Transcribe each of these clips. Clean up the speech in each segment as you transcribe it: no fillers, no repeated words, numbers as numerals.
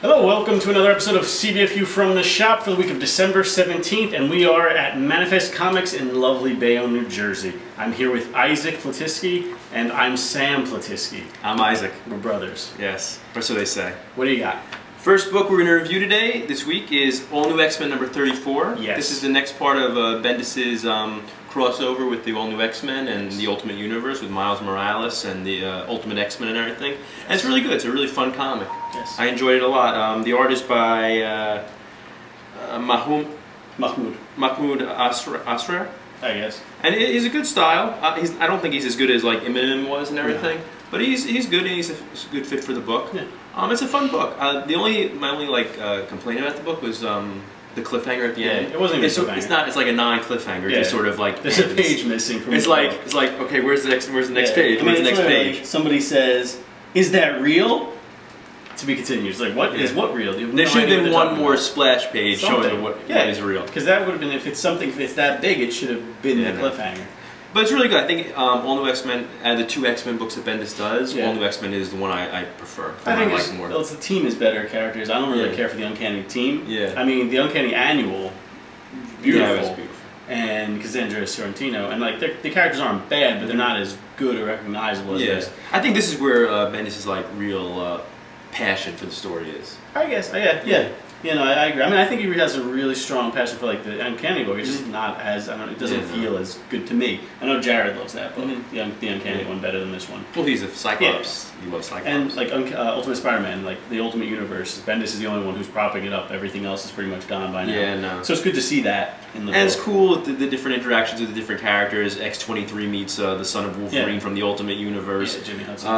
Hello, welcome to another episode of CBFU from the shop for the week of December 17th, and we are at Manifest Comics in lovely Bayonne, New Jersey. I'm here with Isaac Platisky, and I'm Sam Platisky. I'm Isaac. We're brothers. Yes, that's what they say. What do you got? First book we're going to review today, this week, is All New X-Men number 34. Yes. This is the next part of Bendis' crossover with the All New X-Men and the Ultimate Universe with Miles Morales and the Ultimate X-Men and everything. And it's really good. It's a really fun comic. Yes. I enjoyed it a lot. The art is by Mahmoud Asrar. I guess. And he's a good style. I don't think he's as good as like Eminem was and everything, but he's good and he's a good fit for the book. Yeah. It's a fun book. My only complaint about the book was the cliffhanger at the end. It wasn't even a cliffhanger. It's like a non-cliffhanger. Yeah. Just sort of like there's a page missing from. It's like okay, where's the next page? Where's the next page? Somebody says, "Is that real?" To be continued. It's like, what is what real? There should have been one more splash page showing what is real. Because that would have been, if it's that big, it should have been the cliffhanger. But it's really good. I think All New X-Men, the two X-Men books that Bendis does, All New X-Men is the one I prefer. I think like more. Well, the team is better characters. I don't really care for the Uncanny team. Yeah. I mean, the Uncanny Annual, beautiful. Yeah, it was beautiful. And Cassandra Sorrentino, and like the characters aren't bad, but they're not as good or recognizable as this. I think this is where Bendis' like real passion for the story is. I guess, yeah. You know, I agree. I mean, I think he has a really strong passion for like the Uncanny book. It's just not as, it doesn't feel as good to me. I know Jared loves that book, the Uncanny one, better than this one. Well, he's a Cyclops. Yeah. He loves Cyclops. And like Ultimate Spider-Man, like the Ultimate Universe, Bendis is the only one who's propping it up. Everything else is pretty much gone by now. Yeah, no. So it's good to see that in the book. And it's cool the different interactions with the different characters. X-23 meets the son of Wolverine from the Ultimate Universe. Yeah, Jimmy Hudson.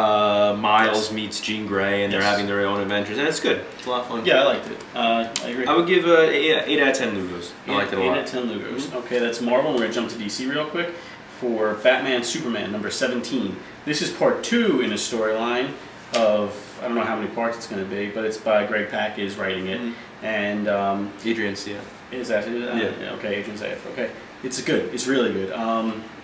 Miles meets Jean Grey, and they're having their own adventures. And it's good. It's a lot of fun. Yeah, I liked it. I agree. I would give 8 out of 10 Lugos. I liked it a lot. 8 out of 10 Lugos. Okay, that's Marvel. We're going to jump to DC real quick for Batman Superman number 17. This is part 2 in a storyline of, I don't know how many parts it's going to be, but it's by Greg Pak is writing it. And Adrian Zayaf. Is that it? Yeah. Okay, Adrian Zayaf. Okay. It's good. It's really good.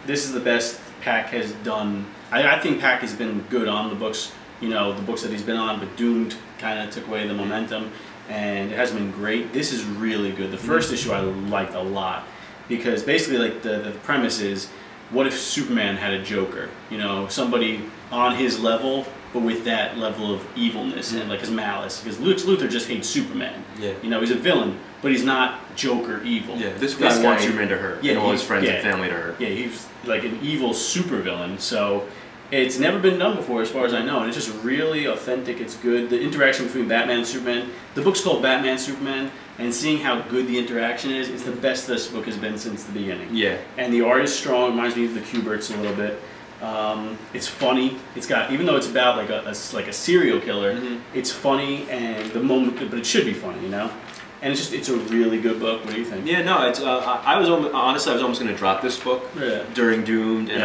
This is the best Pak has done. I think Pak has been good on the books, you know, the books that he's been on, but Doomed kind of took away the momentum. And it hasn't been great. This is really good. The first issue I liked a lot because basically like the premise is, what if Superman had a Joker? You know, somebody on his level, but with that level of evilness and like his malice. Because Lex Luthor just hates Superman. Yeah. You know, he's a villain, but he's not Joker evil. Yeah. This guy wants Superman to hurt. And all his friends and family to hurt. Yeah, he's like an evil supervillain. So it's never been done before, as far as I know, and it's just really authentic. It's good. The interaction between Batman and Superman. The book's called Batman Superman, and seeing how good the interaction is, it's the best this book has been since the beginning. Yeah. And the art is strong. Reminds me of the Kuberts a little bit. It's funny. It's got, even though it's about like a serial killer, it's funny and but it should be funny, you know. And it's a really good book. What do you think? Yeah, no, it's I was almost going to drop this book during Doomed, and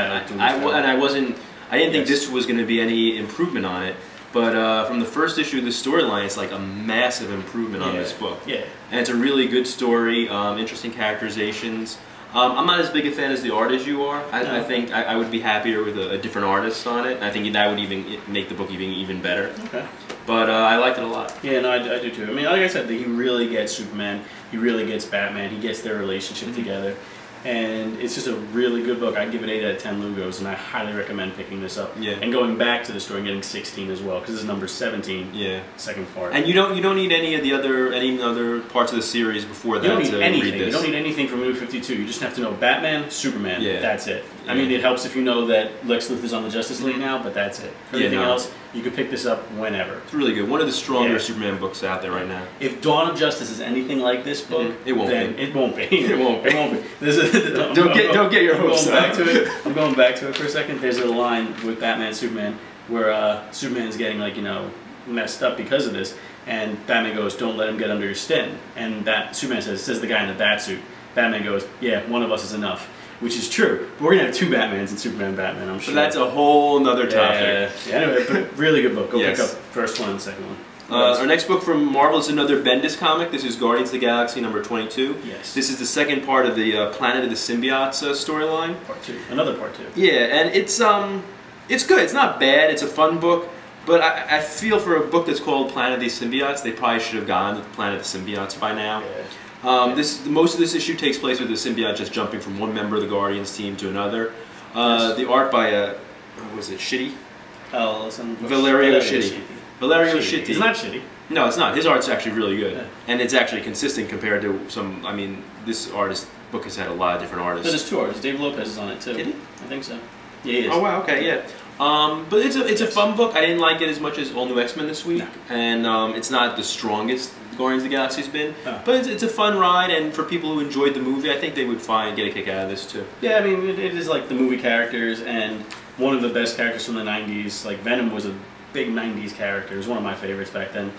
I didn't think this was going to be any improvement on it, but from the first issue of the storyline, it's like a massive improvement on this book. Yeah. And it's a really good story, interesting characterizations. I'm not as big a fan as the art as you are. I think I would be happier with a different artist on it. I think that would even make the book even better. Okay. But I liked it a lot. Yeah, no, I do too. I mean, like I said, he really gets Superman, he really gets Batman, he gets their relationship together. And it's just a really good book. I'd give it 8 out of 10 Lugos, and I highly recommend picking this up. Yeah. And going back to the story and getting 16 as well, because this is number 17. Yeah. Second part. And you don't need any other parts of the series before that. You don't need anything. You don't need anything from New 52. You just have to know Batman, Superman. Yeah. That's it. I mean, it helps if you know that Lex Luthor's on the Justice League now, but that's it. Everything else, you could pick this up whenever. It's really good. One of the stronger Superman books out there right now. If Dawn of Justice is anything like this book, it won't be. It won't be. It won't be. It won't be. Don't get your hopes up. I'm going back to it for a second. There's a line with Batman and Superman where Superman's getting like, you know, messed up because of this, and Batman goes, "Don't let him get under your skin." And Superman says the guy in the bat suit. Batman goes, "Yeah, one of us is enough." Which is true. But we're going to have 2 Batmans in Superman and Batman, I'm sure. So that's a whole nother topic. Yeah. Anyway, but really good book. Go pick up first one and second one. Our next book from Marvel is another Bendis comic. This is Guardians of the Galaxy number 22. Yes. This is the second part of the Planet of the Symbiotes storyline. Part 2. Another part 2. Yeah, and it's good. It's not bad. It's a fun book. But I feel for a book that's called Planet of the Symbiotes, they probably should have gone to Planet of the Symbiotes by now. Most of this issue takes place with the symbiote just jumping from one member of the Guardians team to another. The art by was it Shitty? Valerio Shitty. Valerio Shitty. It's not shitty. No, it's not. His art's actually really good, and it's actually consistent compared to some. I mean, this book has had a lot of different artists. But there's 2 artists. Dave Lopez is on it too. Did he? I think so. Yeah, he is. Oh wow. Okay, yeah. But it's a fun book. I didn't like it as much as All New X-Men this week, and it's not the strongest Guardians of the Galaxy's been. But it's a fun ride, and for people who enjoyed the movie, I think they would get a kick out of this too. Yeah, I mean, it is like the movie characters, and one of the best characters from the '90s. Like Venom was a big '90s character. It was one of my favorites back then.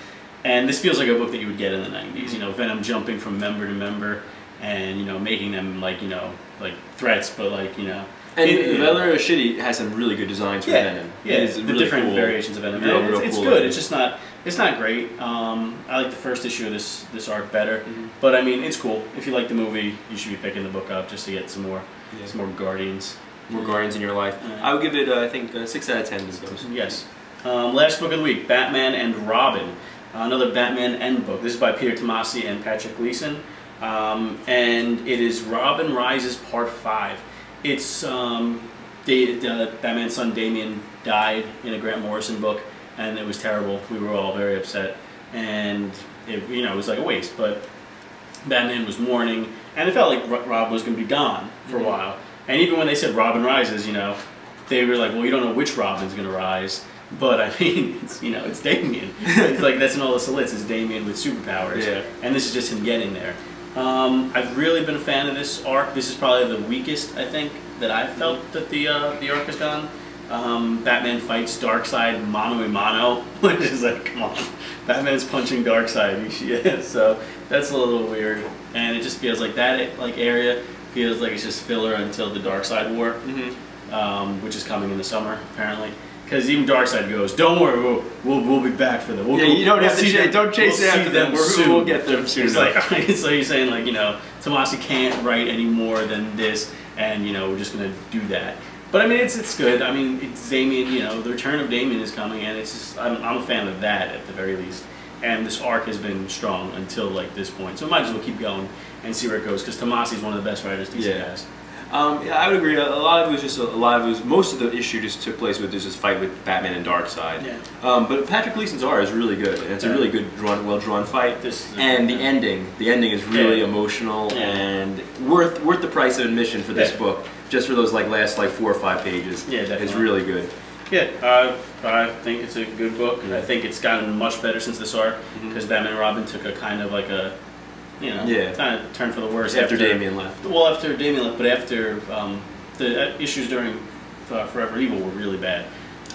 And this feels like a book that you would get in the '90s. You know, Venom jumping from member to member, and you know, making them like threats, but like And Valerio Shitty has some really good designs for Venom. Yeah, the really different variations of Venom. It's cool good. It's just not. It's not great. I like the first issue of this arc better, but I mean, it's cool. If you like the movie, you should be picking the book up just to get some more Guardians. More Guardians in your life. I would give it, I think, 6 out of 10 as goes. Yes. Last book of the week, Batman and Robin. Another Batman end book. This is by Peter Tomasi and Patrick Gleason. And it is Robin Rises Part 5. It's Batman's son Damian died in a Grant Morrison book, and it was terrible. We were all very upset, and it was like a waste. But Batman was mourning, and it felt like Rob was going to be gone for a while. And even when they said Robin rises, they were like, well, you don't know which Robin's going to rise. But I mean, it's Damian. It's like that's in all the slits. It's Damian with superpowers, and this is just him getting there. I've really been a fan of this arc. This is probably the weakest, I think, that I've felt that the arc has gone. Batman fights Darkseid mano a mano, which is like, come on, Batman's punching Darkseid. So that's a little weird, and it just feels like that area feels like it's just filler until the Darkseid War, which is coming in the summer apparently. Because even Darkseid goes, don't worry, we'll be back for them. You don't have to don't chase after them. We'll get them soon. It's like, so you're saying like, Tomasi can't write any more than this, and we're just gonna do that. But I mean, it's good. I mean, it's Damian. The return of Damian is coming, and it's just I'm a fan of that at the very least. And this arc has been strong until like this point, so might as well keep going and see where it goes. Because Tomasi is one of the best writers DC has. I would agree. Most of the issue just took place with this fight with Batman and Darkseid. But Patrick Gleason's art is really good, and it's a really good well-drawn fight. And the ending is really emotional and worth the price of admission for this book. Just for those last 4 or 5 pages. Yeah, definitely. It's really good. Yeah, I think it's a good book, and I think it's gotten much better since this arc because Batman and Robin took a kind of like a kind of turn for the worse after Damian left. Well, after Damian left, but after the issues during Forever Evil were really bad,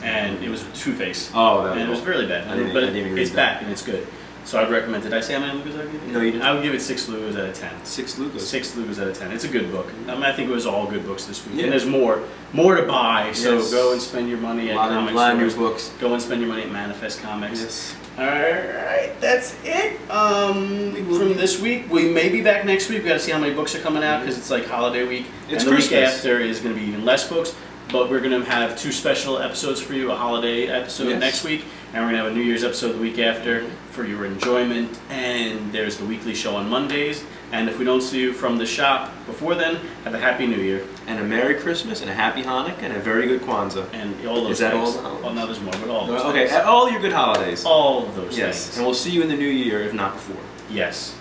and it was Two-Face. And it was really bad. But it's back and it's good. So I'd recommend it. Did I say how many Lugos I'd give it? No, you didn't. I would give it 6 Lugos out of 10. 6 Lugos? 6 Lugos out of 10. It's a good book. I think it was all good books this week. And there's more to buy, so go and spend your money at comic stores. A lot of new books. Go and spend your money at Manifest Comics. Yes. Alright, that's it from this week. We may be back next week. We've got to see how many books are coming out because it's like holiday week. It's and Christmas. The week after is going to be even less books. But we're going to have 2 special episodes for you, a holiday episode next week, and we're going to have a New Year's episode the week after for your enjoyment, and there's the weekly show on Mondays, and if we don't see you from the shop before then, have a Happy New Year. And a Merry Christmas, and a Happy Hanukkah, and a very good Kwanzaa. And all those Is that things. all? Oh, no, there's more, but all those things. All your good holidays. All of those things. And we'll see you in the new year, if not before. Yes.